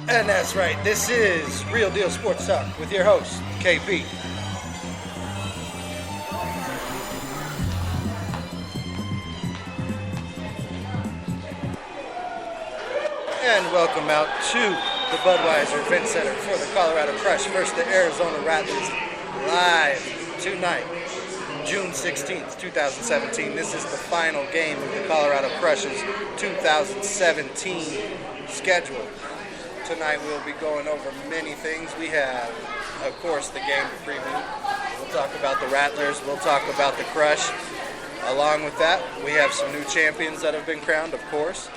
And that's right, this is Real Deal Sports Talk with your host, KP. And welcome out to the Budweiser Event Center for the Colorado Crush versus the Arizona Rattlers live tonight, June 16th, 2017. This is the final game of the Colorado Crush's 2017 schedule. Tonight we'll be going over many things. We have, of course, the game to preview. We'll talk about the Rattlers. We'll talk about the Crush. Along with that, we have some new champions that have been crowned, of course.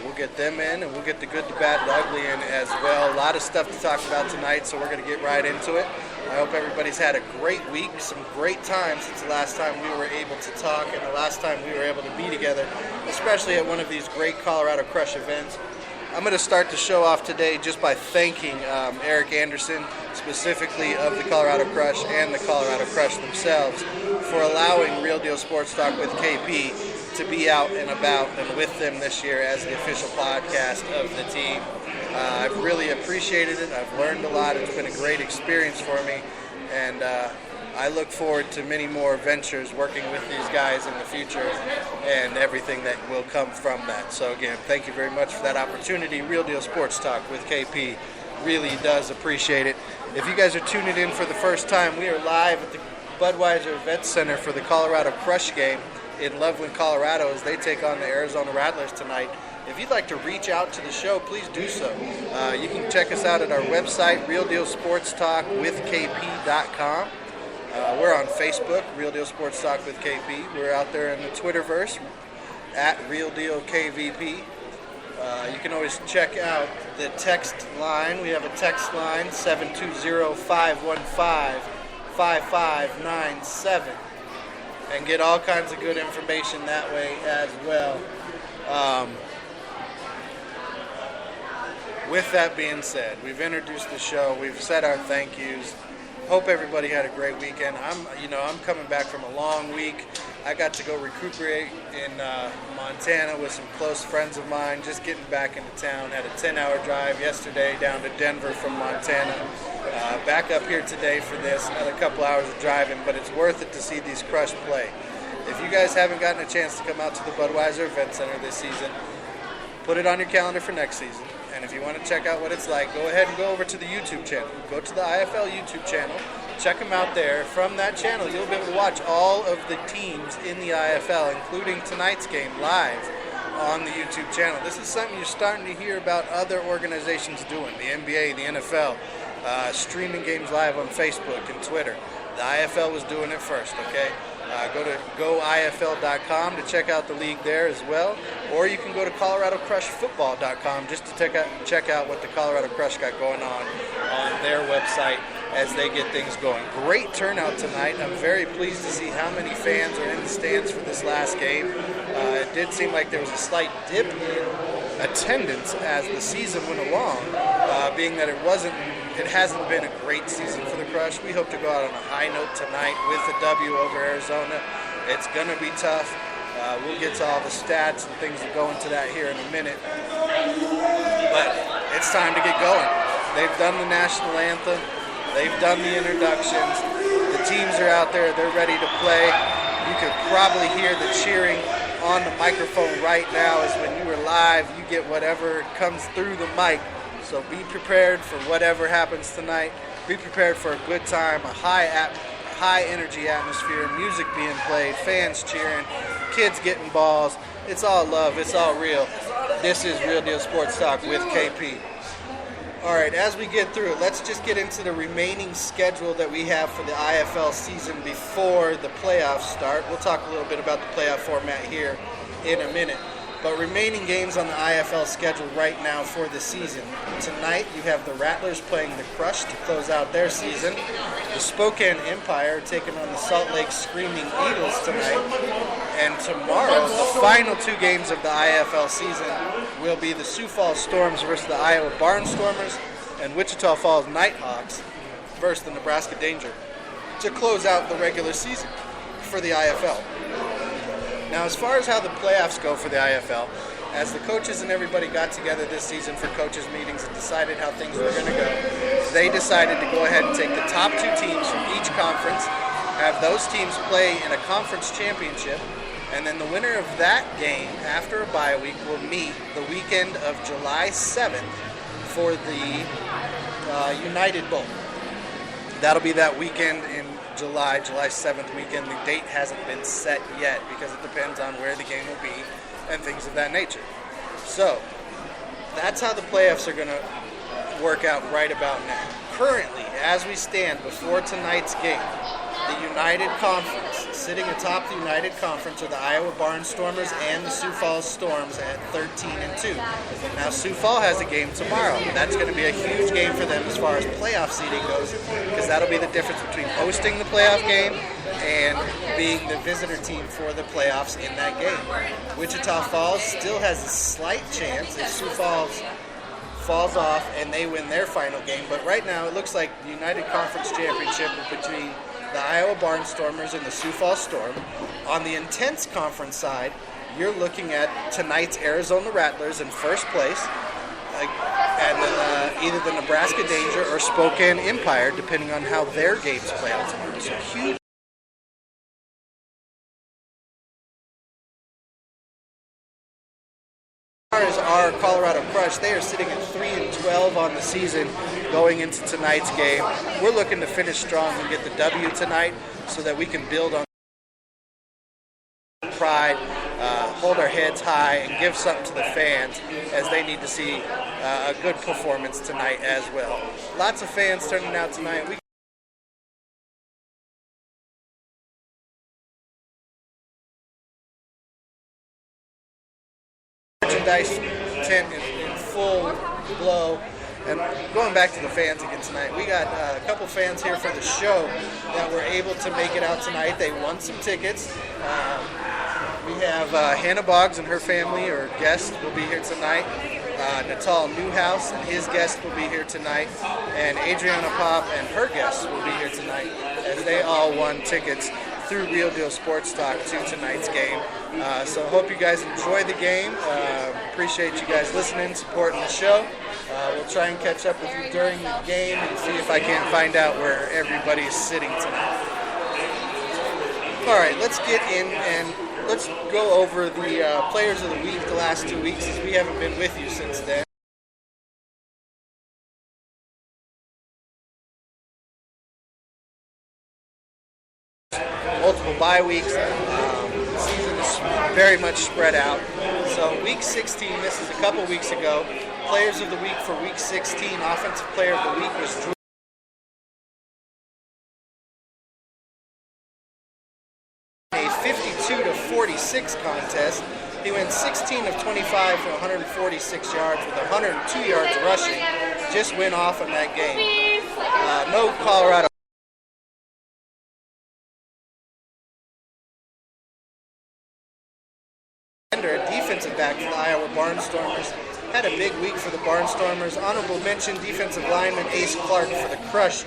We'll get them in, and we'll get the good, the bad, the ugly in as well. A lot of stuff to talk about tonight, so we're going to get right into it. I hope everybody's had a great week, some great times since the last time we were able to talk and the last time we were able to be together, especially at one of these great Colorado Crush events. I'm going to start the show off today just by thanking Eric Anderson, specifically of the Colorado Crush and the Colorado Crush themselves, for allowing Real Deal Sports Talk with KP to be out and about and with them this year as the official podcast of the team. I've really appreciated it. I've learned a lot. It's been a great experience for me, and I look forward to many more ventures working with these guys in the future and everything that will come from that. So again, thank you very much for that opportunity. Real Deal Sports Talk with KP really does appreciate it. If you guys are tuning in for the first time, we are live at the Budweiser Event Center for the Colorado Crush game in Loveland, Colorado, as they take on the Arizona Rattlers tonight. If you'd like to reach out to the show, please do so. You can check us out at our website, realdealsportstalkwithkp.com. We're on Facebook, Real Deal Sports Talk with KP. We're out there in the Twitterverse, at Real Deal KVP. You can always check out the text line. We have a text line, 720-515-5597. And get all kinds of good information that way as well. With that being said, we've introduced the show. We've said our thank yous. Hope everybody had a great weekend. I'm coming back from a long week. I got to go recuperate in Montana with some close friends of mine, just getting back into town. Had a 10-hour drive yesterday down to Denver from Montana. Back up here today for this, another couple hours of driving, but it's worth it to see these Crush play. If you guys haven't gotten a chance to come out to the Budweiser Event Center this season, put it on your calendar for next season. And if you want to check out what it's like, go ahead and go over to the YouTube channel. Go to the IFL YouTube channel. Check them out there. From that channel, you'll be able to watch all of the teams in the IFL, including tonight's game, live on the YouTube channel. This is something you're starting to hear about other organizations doing, the NBA, the NFL, streaming games live on Facebook and Twitter. The IFL was doing it first, okay? Go to goifl.com to check out the league there as well, or you can go to coloradocrushfootball.com just to check out what the Colorado Crush got going on their website as they get things going. Great turnout tonight. I'm very pleased to see how many fans are in the stands for this last game. It did seem like there was a slight dip in attendance as the season went along, being that it hasn't been a great season for the Crush. We hope to go out on a high note tonight with a W over Arizona. It's going to be tough. We'll get to all the stats and things that go into that here in a minute. But it's time to get going. They've done the national anthem. They've done the introductions. The teams are out there. They're ready to play. You could probably hear the cheering on the microphone right now, as when you were live, you get whatever comes through the mic. So be prepared for whatever happens tonight. Be prepared for a good time, a high energy atmosphere, music being played, fans cheering, kids getting balls. It's all love. It's all real. This is Real Deal Sports Talk with KP. All right, as we get through it, let's just get into the remaining schedule that we have for the IFL season before the playoffs start. We'll talk a little bit about the playoff format here in a minute. But remaining games on the IFL schedule right now for the season. Tonight, you have the Rattlers playing the Crush to close out their season. The Spokane Empire taking on the Salt Lake Screaming Eagles tonight. And tomorrow, the final two games of the IFL season will be the Sioux Falls Storms versus the Iowa Barnstormers and Wichita Falls Nighthawks versus the Nebraska Danger to close out the regular season for the IFL. Now, as far as how the playoffs go for the IFL, as the coaches and everybody got together this season for coaches meetings and decided how things were going to go, they decided to go ahead and take the top 2 teams from each conference, have those teams play in a conference championship, and then the winner of that game after a bye week will meet the weekend of July 7th for the United Bowl. That'll be that weekend in July 7th weekend. The date hasn't been set yet because it depends on where the game will be and things of that nature. So, that's how the playoffs are going to work out right about now. Currently, as we stand before tonight's game, the United Conference, sitting atop the United Conference, are the Iowa Barnstormers and the Sioux Falls Storms at 13-2. Now, Sioux Falls has a game tomorrow. That's going to be a huge game for them as far as playoff seeding goes, because that'll be the difference between hosting the playoff game and being the visitor team for the playoffs in that game. Wichita Falls still has a slight chance if Sioux Falls falls off and they win their final game, but right now it looks like the United Conference Championship is between the Iowa Barnstormers and the Sioux Falls Storm. On the intense conference side, you're looking at tonight's Arizona Rattlers in first place, and then either the Nebraska Danger or Spokane Empire, depending on how their games play out tomorrow. So huge. As far as our Colorado Crush, they are sitting at 3-12 on the season going into tonight's game. We're looking to finish strong and get the W tonight so that we can build on pride, hold our heads high, and give something to the fans as they need to see a good performance tonight as well. Lots of fans turning out tonight. Merchandise tent in full glow. And going back to the fans again tonight, we got a couple fans here for the show that were able to make it out tonight. They won some tickets. We have Hannah Boggs and her family, or guest, will be here tonight. Natal Newhouse and his guest will be here tonight. And Adriana Pop and her guests will be here tonight, as they all won tickets through Real Deal Sports Talk to tonight's game. So hope you guys enjoy the game. Appreciate you guys listening, supporting the show. We'll try and catch up with you during the game and see if I can't find out where everybody is sitting tonight. All right, let's get in and let's go over the players of the week the last 2 weeks, as we haven't been with you since then. Multiple bye weeks. The season is very much spread out. So week 16, this is a couple weeks ago. Players of the week for week 16, offensive player of the week was Drew. A 52-46 contest. He went 16 of 25 for 146 yards with 102 yards rushing. Just went off in that game. No Colorado. Defensive back for the Iowa Barnstormers. Had a big week for the Barnstormers. Honorable mention, defensive lineman Ace Clark for the Crush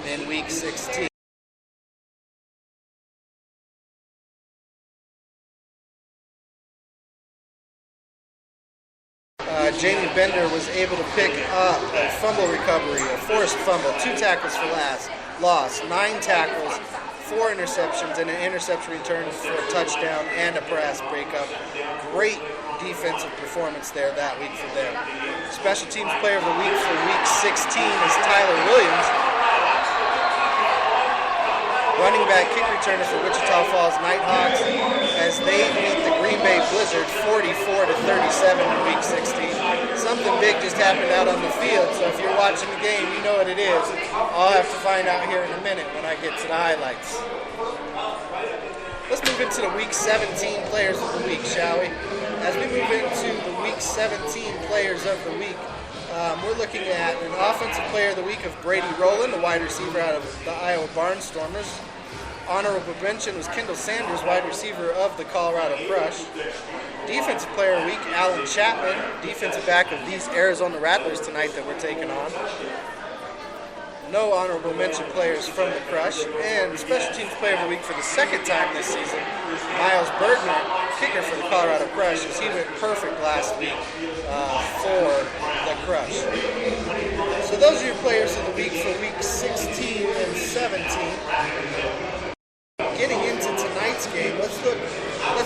in week 16. Jamie Bender was able to pick up a fumble recovery, a forced fumble, 2 tackles for loss, 9 tackles, 4 interceptions, and an interception return for a touchdown and a pass breakup. Great defensive performance there that week for them. Special teams player of the week for week 16 is Tyler Williams. Running back kick returner for Wichita Falls Nighthawks as they beat the Green Bay Blizzard 44-37 in week 16. Something big just happened out on the field, so if you're watching the game, you know what it is. I'll have to find out here in a minute when I get to the highlights. Let's move into the week 17 players of the week, shall we? As we move into the week 17 players of the week, we're looking at an offensive player of the week of Brady Rowland, the wide receiver out of the Iowa Barnstormers. Honorable mention was Kendall Sanders, wide receiver of the Colorado Crush. Defensive player of the week, Alan Chapman, defensive back of these Arizona Rattlers tonight that we're taking on. No honorable mention players from the Crush, and Special Teams Player of the Week for the second time this season, Miles Bergner, kicker for the Colorado Crush, as he went perfect last week for the Crush. So those are your players of the week for week 16 and 17. Getting into tonight's game, let's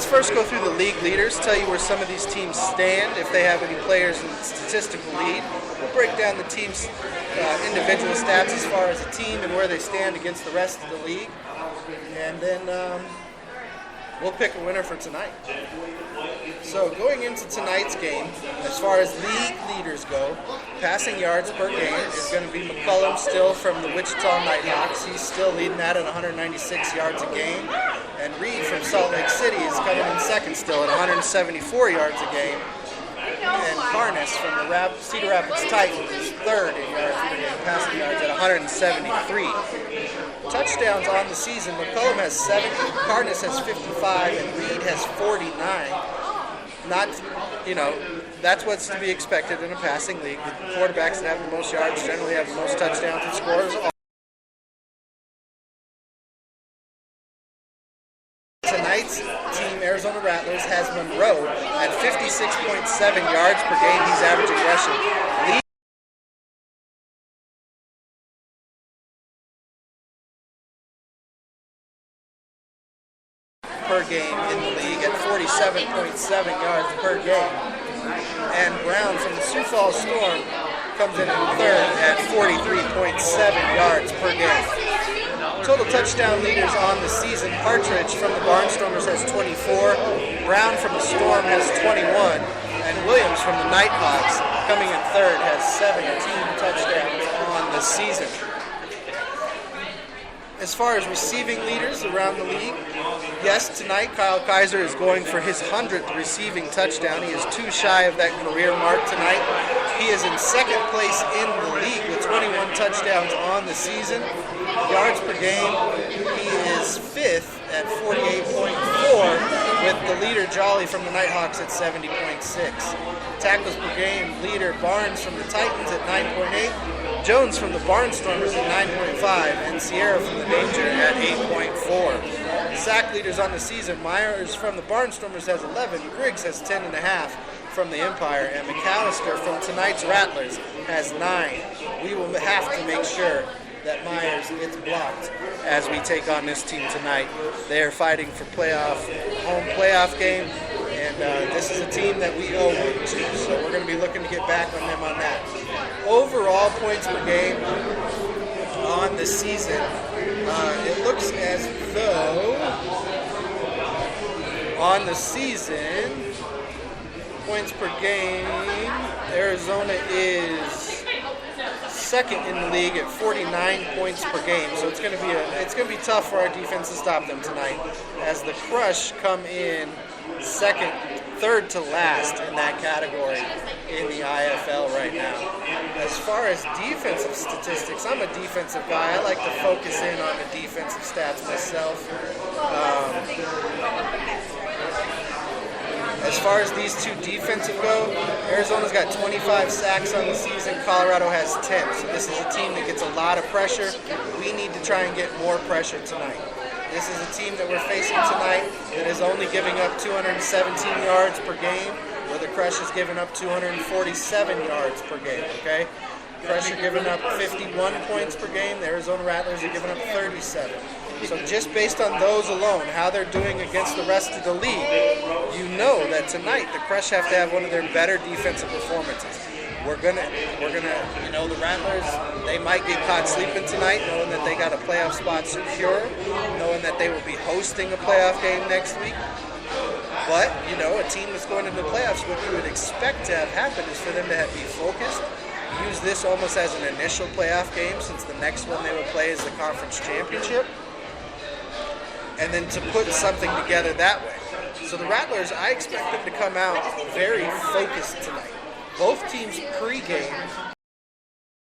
first go through the league leaders, tell you where some of these teams stand, if they have any players in statistical lead. We'll break down the team's individual stats as far as a team and where they stand against the rest of the league. And then we'll pick a winner for tonight. So going into tonight's game, as far as league leaders go, passing yards per game is going to be McCullum still from the Wichita Nighthawks. He's still leading that at 196 yards a game. And Reed from Salt Lake City is coming in second still at 174 yards a game. And Carnes from the Cedar Rapids Titans is third in yards per game, passing yards at 173. Touchdowns on the season, McCullum has 70, Carnes has 55, and Reed has 49. Not, that's what's to be expected in a passing league. The quarterbacks that have the most yards generally have the most touchdowns and scores. Tonight's team, Arizona Rattlers, has Monroe at 56.7 yards per game. He's averaging rushing. Per game in the league at 47.7 yards per game. And Brown from the Sioux Falls Storm comes in third at 43.7 yards per game. Total touchdown leaders on the season, Partridge from the Barnstormers has 24, Brown from the Storm has 21, and Williams from the Nighthawks, coming in third, has 17 touchdowns on the season. As far as receiving leaders around the league, yes, tonight Kyle Kaiser is going for his 100th receiving touchdown. He is too shy of that career mark tonight. He is in second place in the league with 21 touchdowns on the season. Yards per game, he is fifth at 48.4, with the leader Jolly from the Nighthawks at 70.6. Tackles per game, leader Barnes from the Titans at 9.8. Jones from the Barnstormers at 9.5, and Sierra from the Danger at 8.4. Sack leaders on the season, Myers from the Barnstormers has 11, Griggs has 10.5 from the Empire, and McAllister from tonight's Rattlers has 9. We will have to make sure that Myers gets blocked as we take on this team tonight. They are fighting for home playoff game, and this is a team that we owe one to, so we're going to be looking to get back on them on that. Overall points per game on the season, it looks as though on the season, points per game, Arizona is second in the league at 49 points per game. So it's going to be tough for our defense to stop them tonight, as the Crush come in third to last in that category in the IFL right now. As far as defensive statistics, I'm a defensive guy. I like to focus in on the defensive stats myself. As far as these two defensive go, Arizona's got 25 sacks on the season. Colorado has 10. So this is a team that gets a lot of pressure. We need to try and get more pressure tonight. This is a team that we're facing tonight that is only giving up 217 yards per game, where the Crush is giving up 247 yards per game, okay? Crush are giving up 51 points per game. The Arizona Rattlers are giving up 37. So just based on those alone, how they're doing against the rest of the league, you know that tonight the Crush have to have one of their better defensive performances. We're gonna, the Rattlers, they might get caught sleeping tonight, knowing that they got a playoff spot secure, knowing that they will be hosting a playoff game next week. But, a team that's going into the playoffs, what you would expect to have happen is for them to be focused, use this almost as an initial playoff game, since the next one they will play is the conference championship, and then to put something together that way. So the Rattlers, I expect them to come out very focused tonight. Both teams pregame